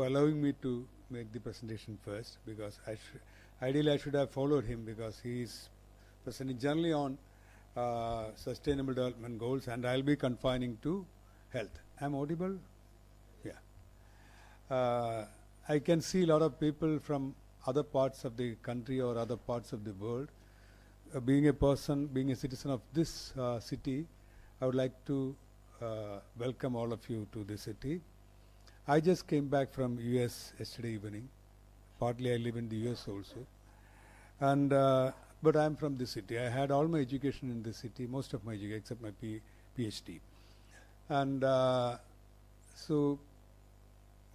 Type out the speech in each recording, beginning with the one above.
for allowing me to make the presentation first, because ideally I should have followed him, because he is presenting generally on sustainable development goals, and I'll be confining to health. I'm audible? Yeah. I can see a lot of people from other parts of the country or other parts of the world. Being a citizen of this city, I would like to welcome all of you to the city. I just came back from US yesterday evening. Partly I live in the US also. And but I'm from this city. I had all my education in this city, most of my education except my PhD. And so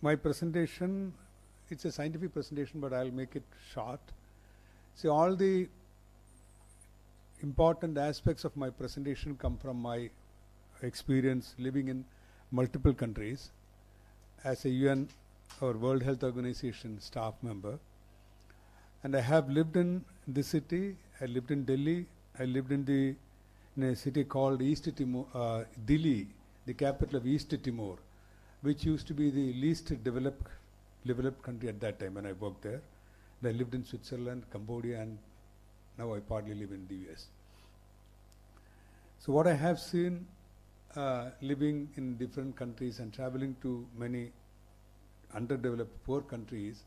my presentation, it's a scientific presentation, but I'll make it short. See, all the important aspects of my presentation come from my experience living in multiple countries as a UN or World Health Organization staff member. And I have lived in this city. I lived in Delhi. I lived in a city called East Timor, Dili, the capital of East Timor, which used to be the least developed country at that time when I worked there. And I lived in Switzerland, Cambodia, and now I partly live in the US. So what I have seen living in different countries and traveling to many underdeveloped poor countries,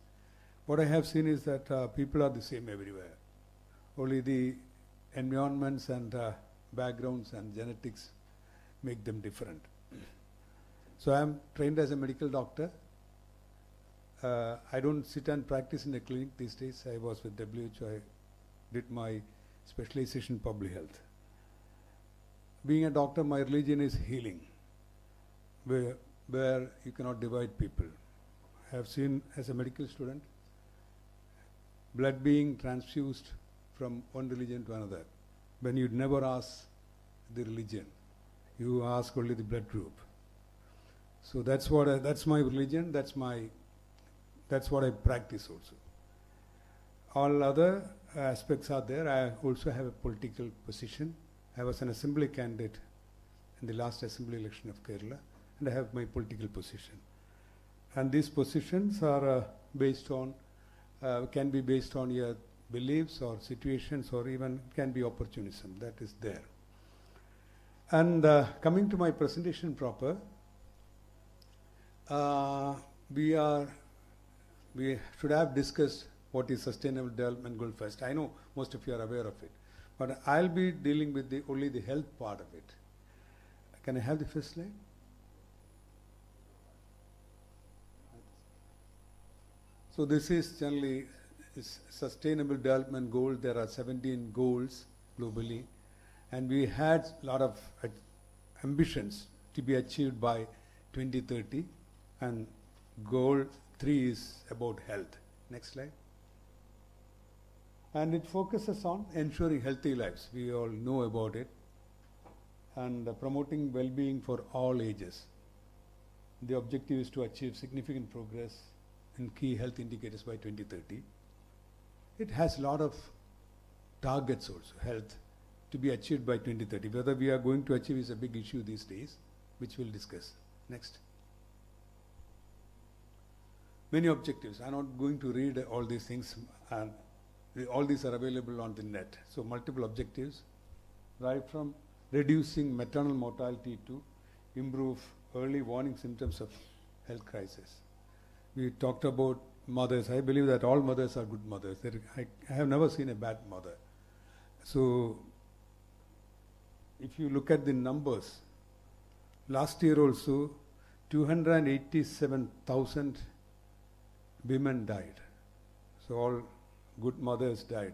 what I have seen is that people are the same everywhere. Only the environments and backgrounds and genetics make them different. So I am trained as a medical doctor. I don't sit and practice in a clinic these days. I was with WHO. I did my specialization in public health. Being a doctor, my religion is healing, where you cannot divide people. I have seen as a medical student blood being transfused from one religion to another. When you never ask the religion, you ask only the blood group. So that's my religion. That's what I practice also. All other aspects are there. I also have a political position. I was an assembly candidate in the last assembly election of Kerala, and I have my political position. And these positions are can be based on your beliefs or situations, or even can be opportunism. That is there. And coming to my presentation proper, we should have discussed what is sustainable development goal first. I know most of you are aware of it, but I'll be dealing with only the health part of it. Can I have the first slide? So this is generally sustainable development goal. There are 17 goals globally, and we had a lot of ambitions to be achieved by 2030, and goal 3 is about health. Next slide. And it focuses on ensuring healthy lives. We all know about it. And promoting well-being for all ages. The objective is to achieve significant progress in key health indicators by 2030. It has a lot of targets also, health, to be achieved by 2030. Whether we are going to achieve is a big issue these days, which we'll discuss. Next. Many objectives. I'm not going to read all these things, and all these are available on the net. So multiple objectives, right from reducing maternal mortality to improve early warning symptoms of health crisis. We talked about mothers. I believe that all mothers are good mothers. I have never seen a bad mother. So if you look at the numbers, last year also 287,000 women died. So all good mothers died.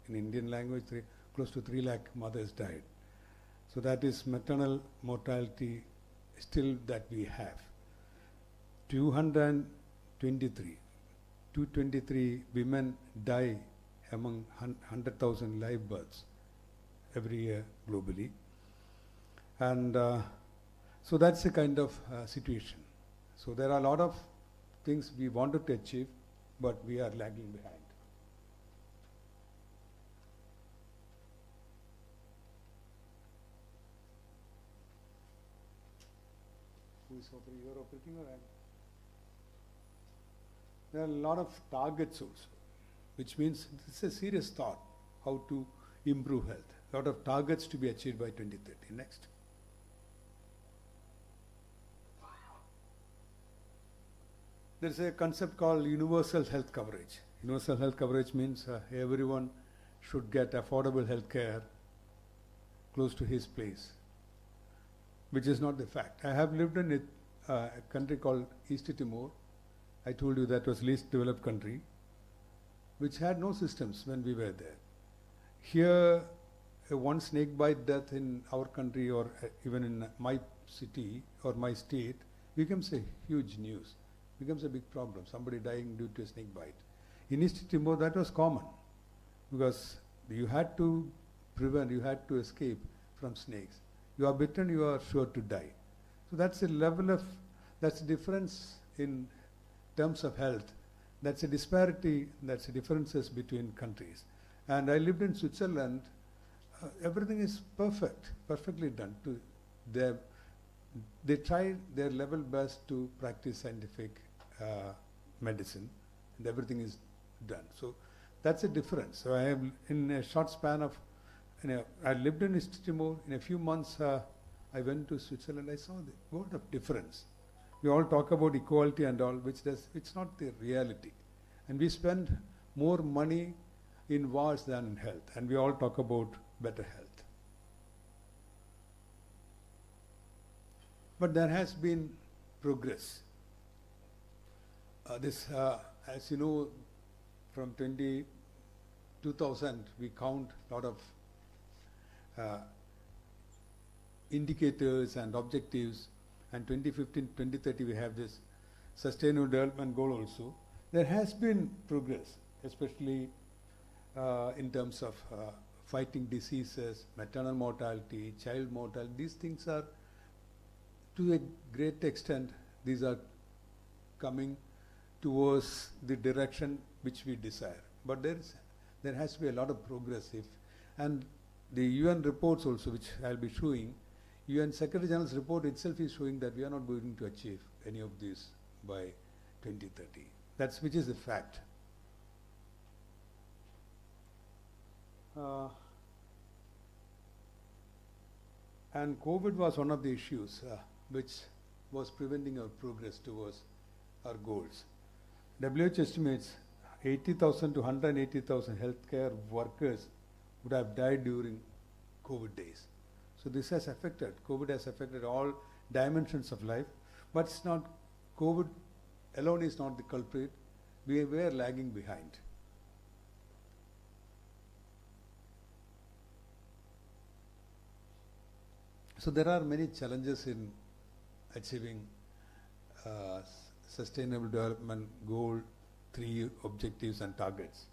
In Indian language, close to 3 lakh mothers died. So that is maternal mortality still that we have. 223 women die among 100,000 live births every year globally. And so that's a kind of situation. So there are a lot of things we wanted to achieve, but we are lagging behind. Who is operating? You are operating or I am? There are a lot of targets also, which means it's a serious thought how to improve health. A lot of targets to be achieved by 2030. Next. There's a concept called universal health coverage. Universal health coverage means everyone should get affordable health care close to his place, which is not the fact. I have lived in a country called East Timor. I told you that was least developed country, which had no systems when we were there. Here, one snake bite death in our country or even in my city or my state becomes a huge news, becomes a big problem, somebody dying due to a snake bite. In East Timor, that was common because you had to prevent, you had to escape from snakes. You are bitten, you are sure to die. So that's a level of, that's a difference in terms of health. That's a disparity, that's a differences between countries. And I lived in Switzerland, everything is perfect, perfectly done. They try their level best to practice scientific medicine, and everything is done. So that's a difference. So I have, in a short span of, I lived in East Timor. In a few months, I went to Switzerland. I saw the world of difference. We all talk about equality and all, it's not the reality. And we spend more money in wars than in health. And we all talk about better health. But there has been progress. As you know, from 2000, we count a lot of indicators and objectives, and 2015, 2030 we have this Sustainable Development Goal also. There has been progress, especially in terms of fighting diseases, maternal mortality, child mortality. These things are, to a great extent, these are coming towards the direction which we desire. But there has to be a lot of progress. And the UN reports also, which I'll be showing, UN Secretary General's report itself is showing that we are not going to achieve any of these by 2030. Which is a fact. And COVID was one of the issues which was preventing our progress towards our goals. WHO estimates 80,000 to 180,000 healthcare workers would have died during COVID days. So this has affected, COVID has affected all dimensions of life, but it's not, COVID alone is not the culprit. We were lagging behind. So there are many challenges in achieving Sustainable Development Goal 3 objectives and targets.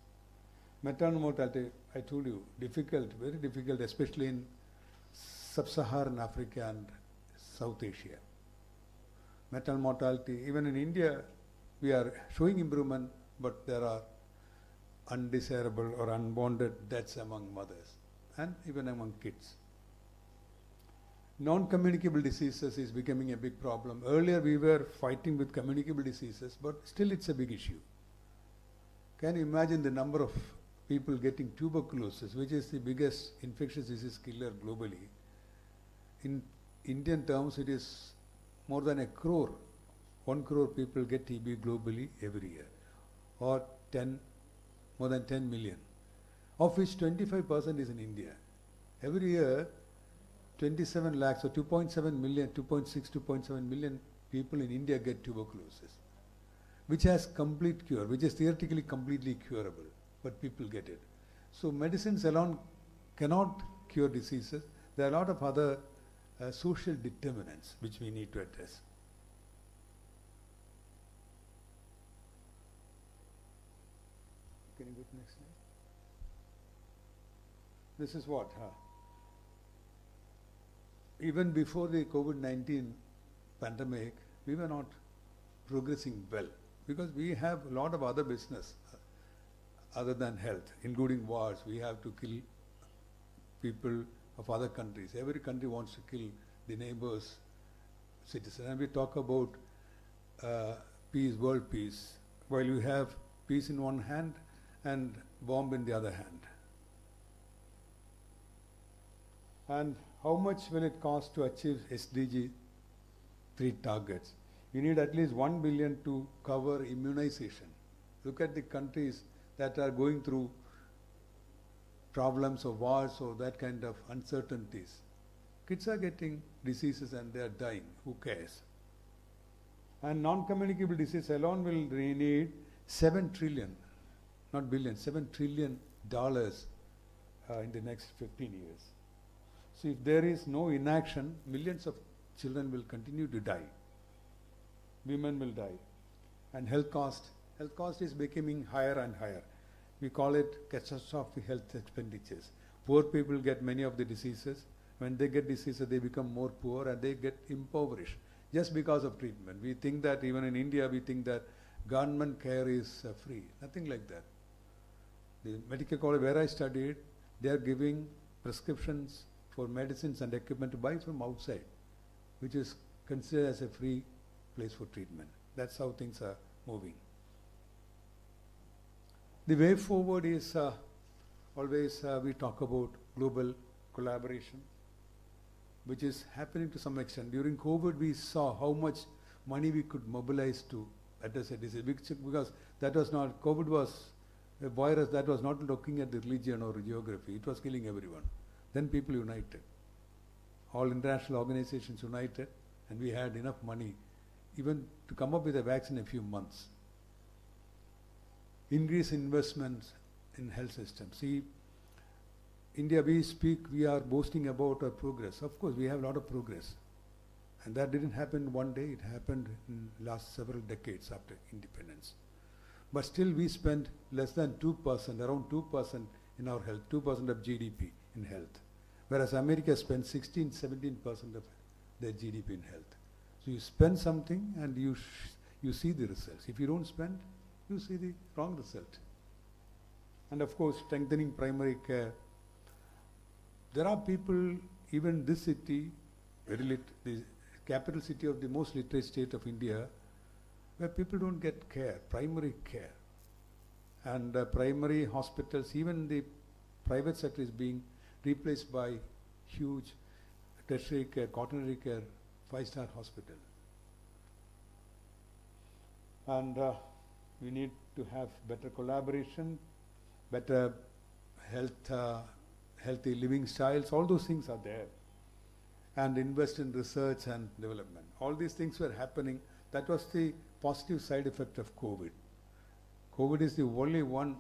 Maternal mortality, I told you, difficult, very difficult, especially in Sub-Saharan Africa and South Asia. Maternal mortality, even in India, we are showing improvement, but there are undesirable or unwanted deaths among mothers and even among kids. Non-communicable diseases is becoming a big problem. Earlier we were fighting with communicable diseases, but still it's a big issue. Can you imagine the number of people getting tuberculosis, which is the biggest infectious disease killer globally? In Indian terms, it is more than 1 crore. 1 crore people get TB globally every year, or more than 10 million, of which 25% is in India. Every year, 27 lakhs or 2.7 million, 2.6, 2.7 million people in India get tuberculosis, which has complete cure, which is theoretically completely curable, but people get it. So medicines alone cannot cure diseases. There are a lot of other social determinants which we need to address. Can you go to the next slide? This is what? Even before the COVID-19 pandemic, we were not progressing well because we have a lot of other business other than health, including wars. We have to kill people of other countries. Every country wants to kill the neighbors' citizens. And we talk about peace, world peace, while you have peace in one hand and bomb in the other hand. And how much will it cost to achieve SDG 3 targets? You need at least 1 billion to cover immunization. Look at the countries that are going through problems or wars or that kind of uncertainties. Kids are getting diseases and they are dying. Who cares? And non-communicable disease alone will need 7 trillion, not billion, $7 trillion in the next 15 years. So if there is no inaction, millions of children will continue to die. Women will die. And health cost is becoming higher and higher. We call it catastrophic health expenditures. Poor people get many of the diseases. When they get diseases, they become more poor and they get impoverished just because of treatment. We think that even in India, we think that government care is free. Nothing like that. The medical college where I studied, they are giving prescriptions for medicines and equipment to buy from outside, which is considered as a free place for treatment. That's how things are moving. The way forward is always we talk about global collaboration, which is happening to some extent. During COVID, we saw how much money we could mobilize to address a disease, because that was not, COVID was a virus that was not looking at the religion or geography. It was killing everyone. Then people united. All international organizations united, and we had enough money even to come up with a vaccine in a few months. Increase investments in health systems. See, India, we are boasting about our progress. Of course, we have a lot of progress. And that didn't happen one day, it happened in last several decades after independence. But still we spend less than 2%, around 2% in our health, 2% of GDP in health. Whereas America spends 16-17% of their GDP in health. So you spend something and you see the results. If you don't spend, you see the wrong result. And of course, strengthening primary care. There are people, even this city, the capital city of the most literate state of India, where people don't get care, primary care. And primary hospitals, even the private sector is being replaced by huge tertiary care, quaternary care, 5-star hospital. And we need to have better collaboration, better healthy living styles, all those things are there. And invest in research and development. All these things were happening. That was the positive side effect of COVID. COVID is the only one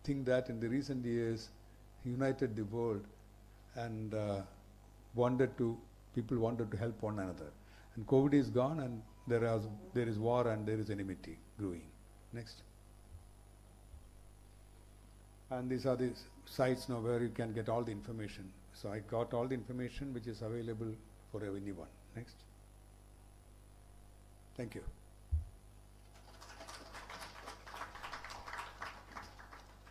thing that in the recent years united the world and people wanted to help one another. And COVID is gone and there is war and there is enmity growing. Next. And these are the sites now where you can get all the information. So I got all the information which is available for anyone. Next. Thank you.